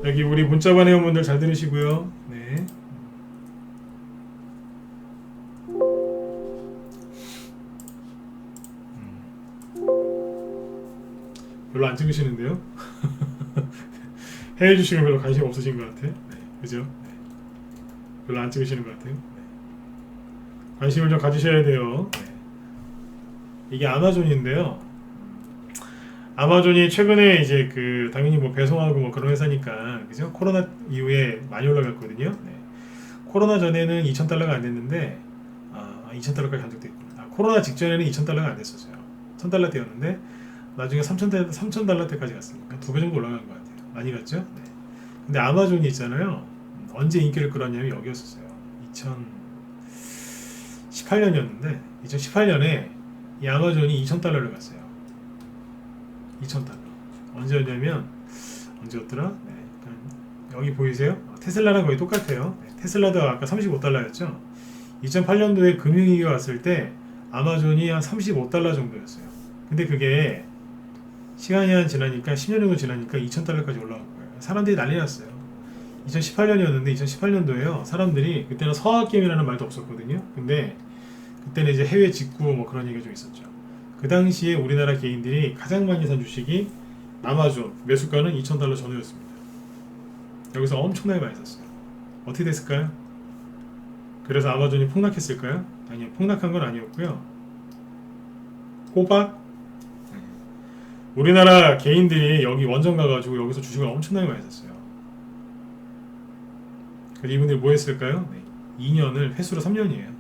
여기 우리 문자반 회원분들 잘 들으시고요. 네. 별로 안 찍으시는데요? 해외 주식은 별로 관심 없으신 것 같아. 네. 그죠? 네. 별로 안 찍으시는 것 같아요. 네. 관심을 좀 가지셔야 돼요. 네. 이게 아마존인데요. 아마존이 최근에 이제 그 당연히 뭐 배송하고 뭐 그런 회사니까 그죠? 코로나 이후에 많이 올라갔거든요. 네. 코로나 전에는 2,000달러가 안 됐는데 2,000달러까지 간 적도 있고 코로나 직전에는 2,000달러가 안 됐었어요. 1,000달러 대였는데 나중에 3,000달러 때까지 갔으니까 2배 정도 올라간 것 같아요. 많이 갔죠? 네. 근데 아마존이 있잖아요. 언제 인기를 끌었냐면 여기였었어요. 2018년이었는데 2018년에 이 아마존이 2,000달러를 갔어요. 2,000달러. 언제였냐면 언제였더라? 네. 여기 보이세요? 테슬라랑 거의 똑같아요. 네. 테슬라도 아까 35달러였죠. 2008년도에 금융위기가 왔을 때 아마존이 한 35달러 정도였어요. 근데 그게 시간이 한 지나니까 10년 정도 지나니까 2,000달러까지 올라간 거예요. 사람들이 난리 났어요. 2018년이었는데 2018년도에요. 사람들이 그때는 서학개미라는 말도 없었거든요. 근데 그때는 이제 해외 직구 뭐 그런 얘기가 좀 있었죠. 그 당시에 우리나라 개인들이 가장 많이 산 주식이 아마존, 매수가는 2,000달러 전후였습니다. 여기서 엄청나게 많이 샀어요. 어떻게 됐을까요? 그래서 아마존이 폭락했을까요? 아니요, 폭락한 건 아니었고요. 호박? 우리나라 개인들이 여기 원전 가가지고 여기서 주식을 엄청나게 많이 샀어요. 그래서 이분들이 뭐 했을까요? 네. 2년을 회수로 3년이에요. 네.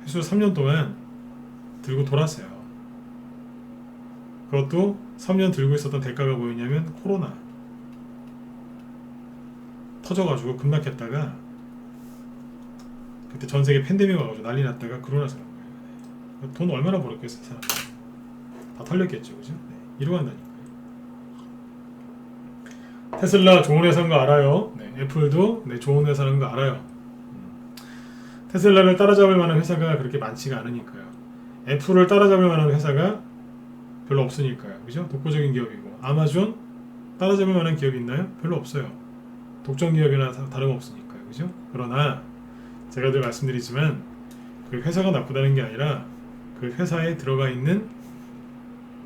회수로 3년 동안 들고 돌았어요. 그것도 3년 들고 있었던 대가가 뭐였냐면 코로나 터져가지고 급락했다가 그때 전세계 팬데믹 와가지고 난리 났다가 그러고 나서 그런 거예요. 돈 얼마나 벌었겠어요 사람들. 다 털렸겠죠, 그죠? 네. 이러고 한다니까요. 테슬라 좋은 회사인 거 알아요. 네. 애플도 네, 좋은 회사인 거 알아요. 테슬라를 따라잡을 만한 회사가 그렇게 많지가 않으니까요. 애플을 따라잡을 만한 회사가 별로 없으니까요. 그죠? 독보적인 기업이고. 아마존 따라잡을 만한 기업이 있나요? 별로 없어요. 독점 기업이나 다름없으니까요. 그죠? 그러나 제가 늘 말씀드리지만 그 회사가 나쁘다는 게 아니라 그 회사에 들어가 있는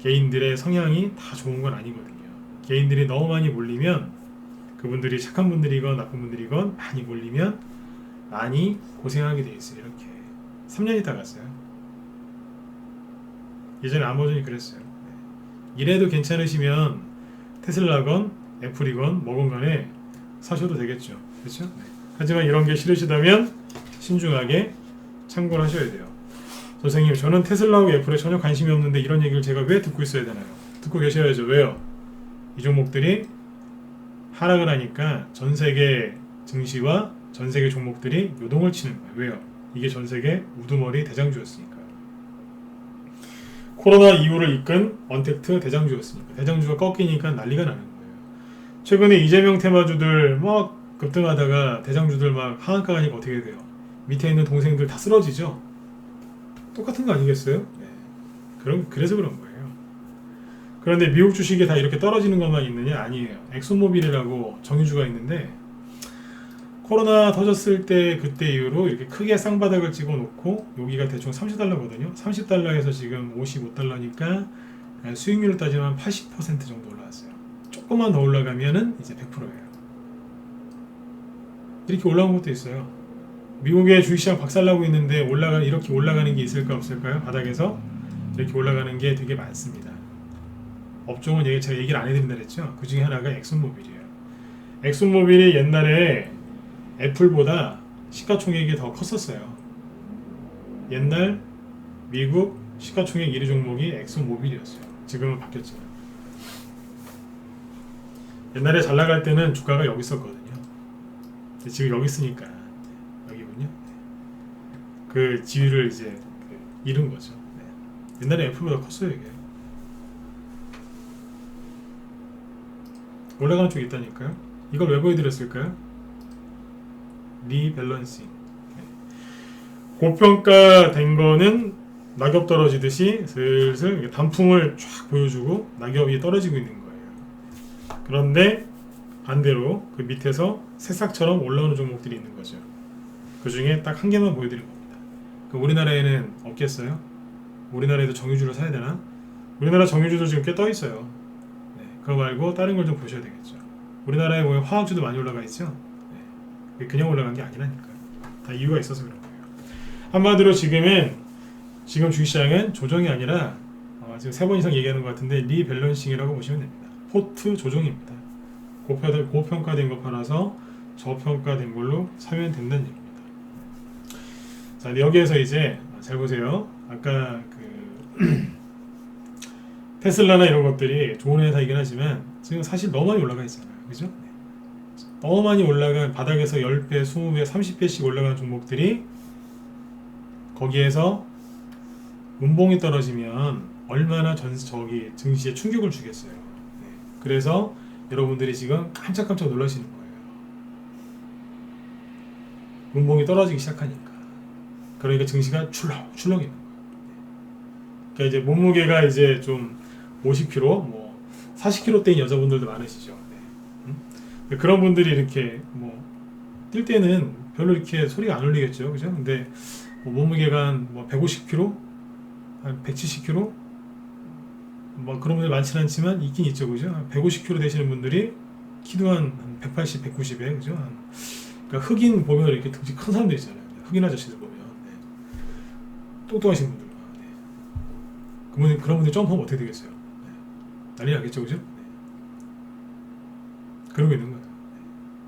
개인들의 성향이 다 좋은 건 아니거든요. 개인들이 너무 많이 몰리면 그분들이 착한 분들이건 나쁜 분들이건 많이 몰리면 많이 고생하게 돼 있어요. 이렇게 3년 있다 갔어요. 예전에 아마존이 그랬어요. 이래도 괜찮으시면 테슬라건 애플이건 뭐건 간에 사셔도 되겠죠. 그렇죠? 네. 하지만 이런 게 싫으시다면 신중하게 참고를 하셔야 돼요. 선생님, 저는 테슬라하고 애플에 전혀 관심이 없는데 이런 얘기를 제가 왜 듣고 있어야 되나요? 듣고 계셔야죠. 왜요? 이 종목들이 하락을 하니까 전 세계 증시와 전 세계 종목들이 요동을 치는 거예요. 왜요? 이게 전 세계 우두머리 대장주였으니까요. 코로나 이후를 이끈 언택트 대장주였으니까. 대장주가 꺾이니까 난리가 나는 거예요. 최근에 이재명 테마주들 막 급등하다가 대장주들 막 하한가 가니까 어떻게 돼요? 밑에 있는 동생들 다 쓰러지죠? 똑같은 거 아니겠어요? 네. 그래서 그런 거예요. 그런데 미국 주식이 다 이렇게 떨어지는 것만 있느냐? 아니에요. 엑소모빌이라고 정유주가 있는데 코로나 터졌을 때 그때 이후로 이렇게 크게 쌍바닥을 찍어 놓고 여기가 대충 30달러거든요. 30달러에서 지금 55달러니까 수익률을 따지면 80% 정도 올라왔어요. 조금만 더 올라가면은 이제 100%예요. 이렇게 올라온 것도 있어요. 미국의 주식시장 박살나고 있는데 이렇게 올라가는 게 있을까 없을까요? 바닥에서 이렇게 올라가는 게 되게 많습니다. 업종은 제가 얘기를 안 해드린다 그랬죠. 그 중에 하나가 엑슨모빌이에요. 엑슨모빌이 옛날에 애플보다 시가총액이 더 컸었어요. 옛날 미국 시가총액 1위 종목이 엑슨모빌이었어요. 지금은 바뀌었죠. 옛날에 잘 나갈 때는 주가가 여기 있었거든요. 지금 여기 있으니까 여기군요. 그 지위를 이제 잃은 거죠. 옛날에 애플보다 컸어요 이게. 올라가는 쪽이 있다니까요. 이걸 왜 보여드렸을까요? 리밸런싱. 고평가된 거는 낙엽 떨어지듯이 슬슬 단풍을 쫙 보여주고 낙엽이 떨어지고 있는 거예요. 그런데 반대로 그 밑에서 새싹처럼 올라오는 종목들이 있는 거죠. 그 중에 딱 한 개만 보여드린 겁니다. 우리나라에는 없겠어요? 우리나라에도 정유주를 사야 되나? 우리나라 정유주도 지금 꽤 떠 있어요. 네, 그거 말고 다른 걸 좀 보셔야 되겠죠. 우리나라에 보면 화학주도 많이 올라가 있죠. 네, 그냥 올라간 게 아니라니까요. 다 이유가 있어서 그런 거예요. 한마디로 지금 주식시장은 조정이 아니라 지금 3번 이상 얘기하는 것 같은데 리밸런싱이라고 보시면 됩니다. 포트 조정입니다. 고평가된 거 팔아서 저평가된 걸로 사면 된다는 얘기입니다. 자, 여기에서 이제 잘 보세요. 아까 그 테슬라나 이런 것들이 좋은 회사이긴 하지만 지금 사실 너무 많이 올라가 있잖아요. 그죠? 너무 많이 올라간 바닥에서 10배, 20배, 30배씩 올라간 종목들이 거기에서 음봉이 떨어지면 얼마나 증시에 충격을 주겠어요. 네. 그래서 여러분들이 지금 깜짝깜짝 놀라시는 거예요. 음봉이 떨어지기 시작하니까. 그러니까 증시가 출렁이는 거예요. 그러니까 이제 몸무게가 이제 좀 50kg, 뭐 40kg대인 여자분들도 많으시죠. 네. 그런 분들이 이렇게 뛸 때는 별로 이렇게 소리가 안 울리겠죠, 그죠? 근데 몸무게가 한 150kg, 한 170kg, 그런 분들 많지는 않지만 있긴 있죠, 그죠? 150kg 되시는 분들이 키도 한 180, 190에, 그죠? 그러니까 흑인 보면 이렇게 등치 큰 사람들 있잖아요. 흑인 아저씨들 보면 똑똑하신 분들, 그런 분들 점프하면 어떻게 되겠어요? 난리 나겠죠, 그죠? 그러고 있는 거예요.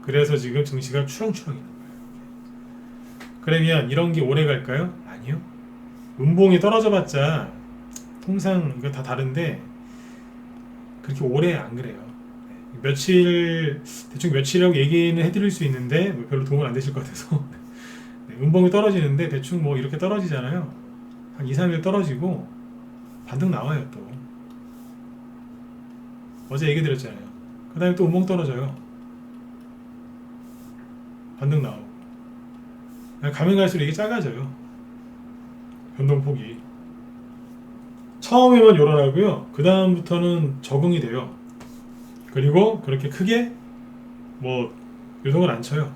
그래서 지금 증시가 추렁추렁 있는 거예요. 그러면 이런 게 오래 갈까요? 아니요. 음봉이 떨어져봤자 통상 이거 다 다른데 그렇게 오래 안 그래요. 대충 며칠이라고 얘기는 해드릴 수 있는데 별로 도움은 안 되실 것 같아서 음봉이 떨어지는데 대충 이렇게 떨어지잖아요. 한 2, 3일 떨어지고 반등 나와요. 또 어제 얘기 드렸잖아요. 그 다음에 또 음봉 떨어져요. 반등 나오고 가면 갈수록 이게 작아져요. 변동폭이 처음에만 요란하고요. 그 다음부터는 적응이 돼요. 그리고 그렇게 크게 요동을 안 쳐요.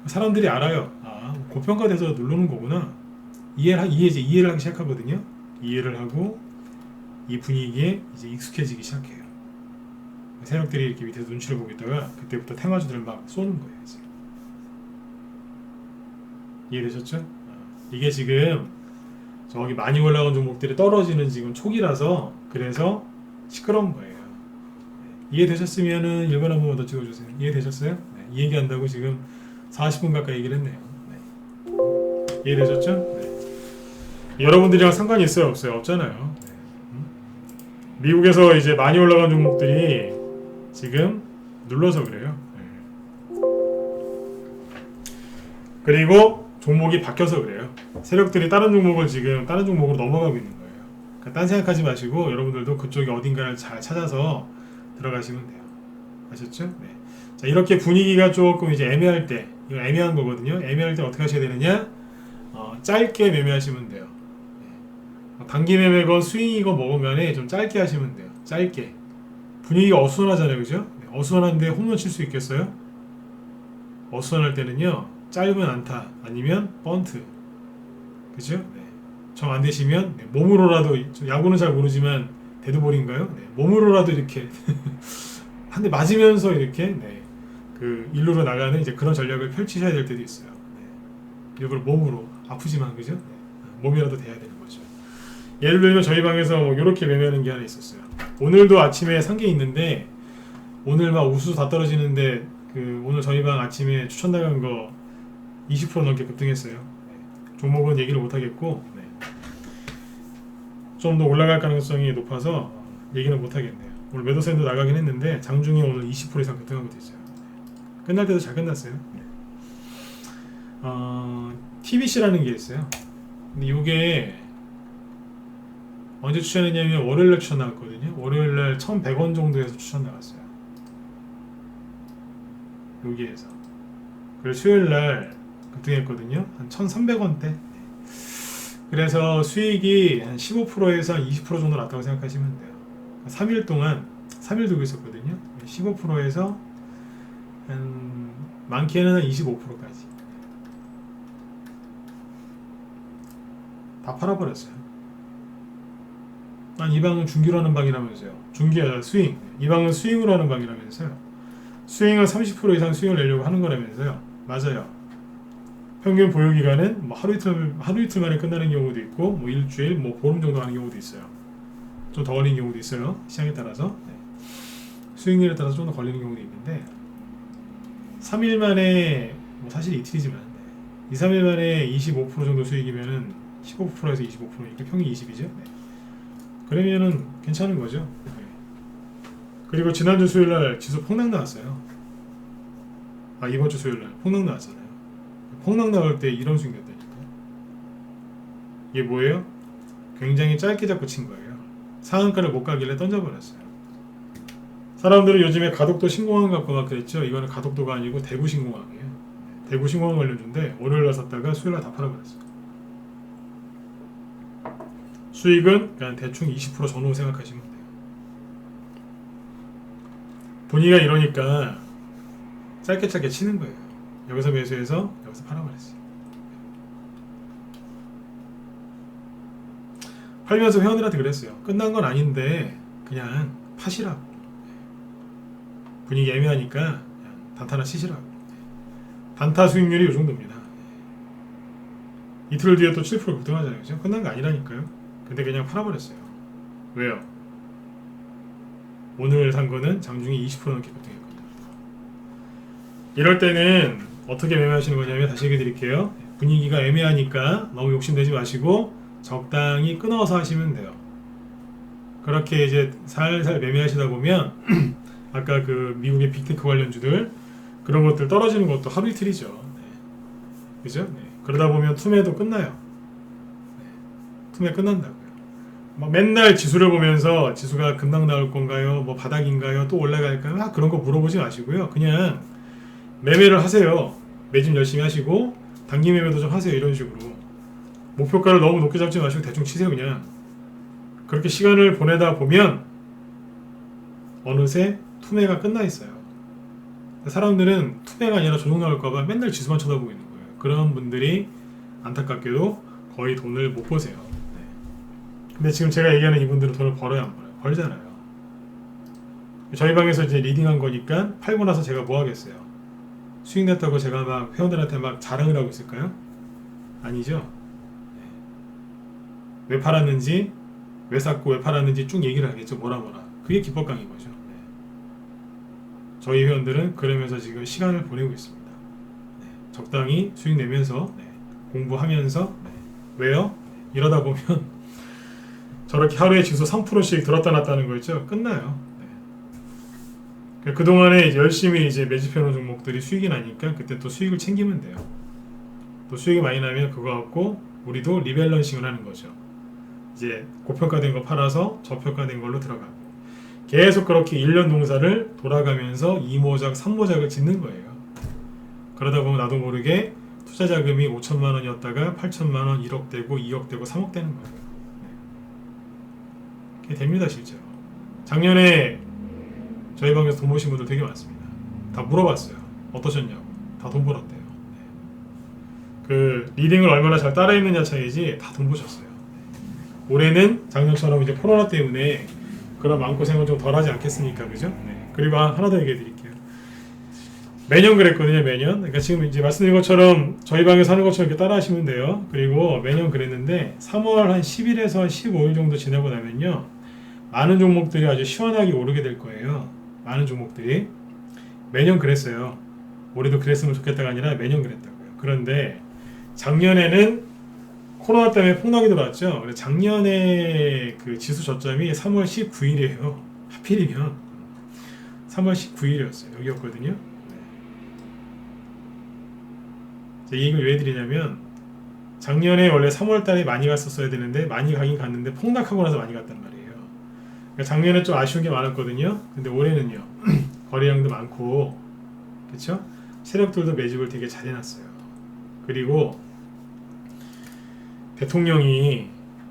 사람들이 알아요. 고평가돼서 누르는 거구나. 이해를 하기 시작하거든요. 이해를 하고 이 분위기에 이제 익숙해지기 시작해요. 세력들이 이렇게 밑에서 눈치를 보고 있다가 그때부터 테마주들을 막 쏘는 거예요. 이제. 이해되셨죠? 이게 지금 저기 많이 올라간 종목들이 떨어지는 지금 초기라서 그래서 시끄러운 거예요. 이해되셨으면은 1번 한 번만 더 찍어주세요. 이해되셨어요? 네, 이 얘기한다고 지금 40분 가까이 얘기를 했네요. 네. 이해되셨죠? 네. 여러분들이랑 상관이 있어요? 없어요? 없잖아요. 네. 미국에서 이제 많이 올라간 종목들이 지금 눌러서 그래요. 네. 그리고 종목이 바뀌어서 그래요. 세력들이 다른 종목으로 넘어가고 있는 거예요. 그러니까 딴 생각하지 마시고 여러분들도 그쪽이 어딘가를 잘 찾아서 들어가시면 돼요. 아셨죠? 네. 자, 이렇게 분위기가 조금 이제 애매할 때, 이거 애매한 거거든요. 애매할 때 어떻게 하셔야 되느냐? 짧게 매매하시면 돼요. 네. 단기 매매건 스윙이건 먹으면 좀 짧게 하시면 돼요. 짧게. 분위기가 어수선하잖아요, 그죠? 네. 어수선한데 홈런 칠 수 있겠어요? 어수선할 때는요, 짧은 안타 아니면 번트, 그죠? 네. 정 안 되시면 몸으로라도, 야구는 잘 모르지만 데드볼인가요? 네. 몸으로라도 이렇게 한 대 맞으면서 이렇게 그 일루로 나가는 이제 그런 전략을 펼치셔야 될 때도 있어요. 네. 일부러 몸으로 아프지만 그죠? 네. 몸이라도 돼야 되는 거죠. 예를 들면 저희 방에서 이렇게 매매하는 게 하나 있었어요. 오늘도 아침에 산 게 있는데 오늘 막 우수 다 떨어지는데 오늘 저희 방 아침에 추천 나간 거 20% 넘게 급등했어요. 네. 종목은 얘기를 못 하겠고 좀 더 올라갈 가능성이 높아서 얘기는 못 하겠네요. 오늘 매도세도 나가긴 했는데 장중에 오늘 20% 이상 급등하고 있어요. 끝날 때도 잘 끝났어요. TBC라는 게 있어요. 근데 이게 언제 추천했냐면 월요일날 추천 나왔거든요. 월요일날 1,100원 정도에서 추천 나왔어요. 여기에서. 그래서 수요일날 급등했거든요. 한 1,300원대. 그래서 수익이 한 15%에서 한 20% 정도 났다고 생각하시면 돼요. 3일 동안 3일 두고 있었거든요. 15%에서 한 많게는 한 25%까지 다 팔아버렸어요. 이 방은 중기로 하는 방이라면서요. 중기야 스윙. 이 방은 스윙으로 하는 방이라면서요. 스윙은 30% 이상 스윙을 내려고 하는 거라면서요. 맞아요. 평균 보유 기간은 뭐 하루 이틀 만에 끝나는 경우도 있고, 뭐 일주일, 뭐 보름 정도 하는 경우도 있어요. 좀 더 걸리는 경우도 있어요. 시장에 따라서. 네. 수익률에 따라서 좀 더 걸리는 경우도 있는데, 3일 만에, 뭐 사실 이틀이지만, 2, 3일 만에 25% 정도 수익이면은 15%에서 25%, 이게 평균 20이죠. 네. 그러면은 괜찮은 거죠. 네. 그리고 지난주 수요일날 지수 폭락 나왔어요. 이번주 수요일날 폭락 나왔잖아요. 폭락 나올 때 이런 수익 냈다니까. 이게 뭐예요? 굉장히 짧게 잡고 친 거예요. 상한가를 못 가길래 던져버렸어요. 사람들은 요즘에 가덕도 신공항 갖고 막 그랬죠. 이거는 가덕도가 아니고 대구 신공항이에요. 대구 신공항 관련주인데 월요일날 샀다가 수요일날 다 팔아버렸어요. 수익은 그냥 대충 20% 전후 생각하시면 돼요. 분위기가 이러니까 짧게 치는 거예요. 여기서 매수해서 여기서 팔아버렸어요. 팔면서 회원들한테 그랬어요. 끝난 건 아닌데 그냥 파시라고. 분위기 애매하니까 그냥 단타나 치시라고. 단타 수익률이 이 정도입니다. 이틀 뒤에 또 7% 급등하잖아요. 그죠? 끝난 거 아니라니까요. 근데 그냥 팔아버렸어요. 왜요? 오늘 산 거는 장중에 20% 넘게 급등했거든요. 이럴 때는 어떻게 매매하시는 거냐면 다시 얘기 드릴게요. 분위기가 애매하니까 너무 욕심내지 마시고 적당히 끊어서 하시면 돼요. 그렇게 이제 살살 매매하시다 보면 아까 그 미국의 빅테크 관련주들 그런 것들 떨어지는 것도 하루 이틀이죠. 네. 그죠? 네. 그러다 보면 투매도 끝나요. 네. 투매 끝난다고요. 막 맨날 지수를 보면서 지수가 급락 나올 건가요? 뭐 바닥인가요? 또 올라갈까요? 그런 거 물어보지 마시고요. 그냥 매매를 하세요. 매집 열심히 하시고 단기 매매도 좀 하세요. 이런 식으로 목표가를 너무 높게 잡지 마시고 대충 치세요. 그냥 그렇게 시간을 보내다 보면 어느새 투매가 끝나 있어요. 사람들은 투매가 아니라 조정 나올까봐 맨날 지수만 쳐다보고 있는 거예요. 그런 분들이 안타깝게도 거의 돈을 못 버세요. 네. 근데 지금 제가 얘기하는 이분들은 돈을 벌어야 안 벌어요? 벌잖아요. 저희 방에서 이제 리딩한 거니까 팔고 나서 제가 뭐 하겠어요? 수익 냈다고 제가 막 회원들한테 막 자랑을 하고 있을까요? 아니죠. 네. 왜 팔았는지, 왜 샀고 왜 팔았는지 쭉 얘기를 하겠죠. 뭐라. 그게 기법 강의 거죠. 네. 저희 회원들은 그러면서 지금 시간을 보내고 있습니다. 네. 적당히 수익 내면서 네. 공부하면서 네. 왜요? 이러다 보면 저렇게 하루에 지수 3%씩 들었다 놨다는 거 있죠. 끝나요. 네. 그동안에 열심히 이제 매집해놓은 종목들이 수익이 나니까 그때 또 수익을 챙기면 돼요. 또 수익이 많이 나면 그거 갖고 우리도 리밸런싱을 하는 거죠. 이제 고평가된 거 팔아서 저평가된 걸로 들어가고 계속 그렇게 1년 동사를 돌아가면서 2모작, 3모작을 짓는 거예요. 그러다 보면 나도 모르게 투자 자금이 5천만 원이었다가 8천만 원, 1억 되고 2억 되고 3억 되는 거예요. 네. 그게 됩니다, 실제로. 작년에 저희 방에서 돈 버신 분들 되게 많습니다. 다 물어봤어요. 어떠셨냐고. 다 돈 벌었대요. 네. 그 리딩을 얼마나 잘 따라했느냐 차이지 다 돈 버셨어요. 네. 올해는 작년처럼 이제 코로나 때문에 그런 마음고생은 좀 덜하지 않겠습니까? 그죠? 네. 그리고 하나 더 얘기해 드릴게요. 매년 그랬거든요, 매년. 그러니까 지금 이제 말씀드린 것처럼 저희 방에서 하는 것처럼 이렇게 따라 하시면 돼요. 그리고 매년 그랬는데 3월 한 10일에서 한 15일 정도 지나고 나면요. 많은 종목들이 아주 시원하게 오르게 될 거예요. 많은 종목들이. 매년 그랬어요. 올해도 그랬으면 좋겠다가 아니라 매년 그랬다고요. 그런데 작년에는 코로나 때문에 폭락이 들어왔죠. 그래서 작년에 그 지수 저점이 3월 19일이에요. 하필이면 3월 19일이었어요. 여기였거든요. 이 얘기를 왜 드리냐면 작년에 원래 3월 달에 많이 갔었어야 되는데 많이 가긴 갔는데 폭락하고 나서 많이 갔단 말이에요. 그러니까 작년에 좀 아쉬운 게 많았거든요. 근데 올해는요. 거래량도 많고 그렇죠? 세력들도 매집을 되게 잘 해놨어요. 그리고 대통령이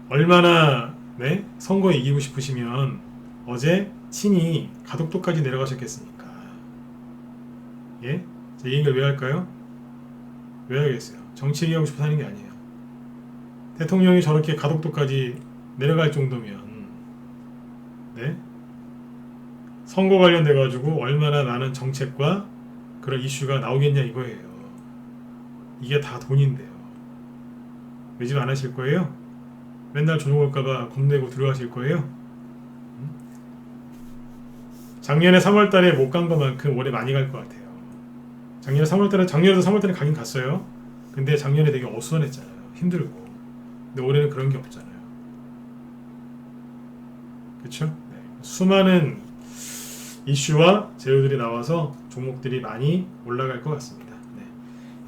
얼마나 네? 선거에 이기고 싶으시면 어제 친히 가덕도까지 내려가셨겠습니까? 예? 이 얘기를 왜 할까요? 왜 하겠어요? 정치 얘기하고 싶어서 하는 게 아니에요. 대통령이 저렇게 가덕도까지 내려갈 정도면 네? 선거 관련돼 가지고 얼마나 많은 정책과 그런 이슈가 나오겠냐 이거예요. 이게 다 돈인데요. 매집 안 하실 거예요? 맨날 조종 올까봐 겁내고 들어가실 거예요? 작년에 3월달에 못 간 것만큼 올해 많이 갈 것 같아요. 작년에도 3월달에 가긴 갔어요. 근데 작년에 되게 어수선했잖아요. 힘들고. 근데 올해는 그런 게 없잖아요. 그쵸? 네. 수많은 이슈와 재료들이 나와서 종목들이 많이 올라갈 것 같습니다. 네.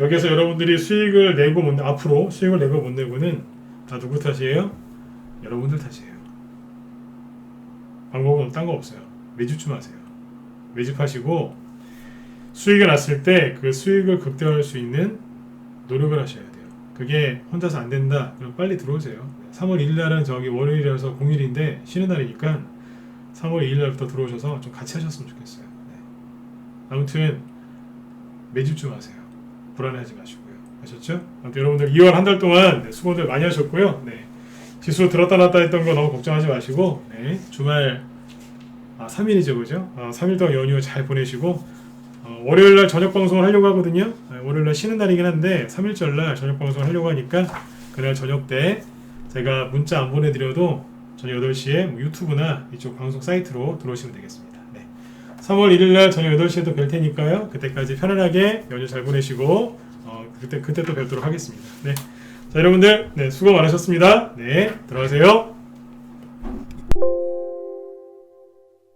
여기서 여러분들이 수익을 내고 못 앞으로 수익을 내고 못 내고는 다 누구 탓이에요? 여러분들 탓이에요. 방법은 딴 거 없어요. 매집좀 하세요. 매집하시고 수익이 났을 때 그 수익을 극대화할 수 있는 노력을 하셔야 돼요. 그게 혼자서 안 된다. 그럼 빨리 들어오세요. 3월 1일 날은 저기 월요일이라서 공휴일인데 쉬는 날이니까 3월 2일 날부터 들어오셔서 좀 같이 하셨으면 좋겠어요. 네. 아무튼 매집 좀 하세요. 불안해하지 마시고요. 아셨죠? 아무튼 여러분들 2월 한 달 동안 네, 수고들 많이 하셨고요. 네. 지수 들었다 놨다 했던 거 너무 걱정하지 마시고 네. 주말 3일이죠, 그죠? 3일 동안 연휴 잘 보내시고 월요일날 저녁 방송을 하려고 하거든요. 월요일날 쉬는 날이긴 한데 3일절날 저녁 방송을 하려고 하니까 그날 저녁 때 제가 문자 안 보내드려도 저녁 8시에 유튜브나 이쪽 방송 사이트로 들어오시면 되겠습니다. 네. 3월 1일날 저녁 8시에 또 뵐 테니까요. 그때까지 편안하게 연휴 잘 보내시고 그때 또 뵙도록 하겠습니다. 네. 자, 여러분들 네, 수고 많으셨습니다. 네, 들어가세요.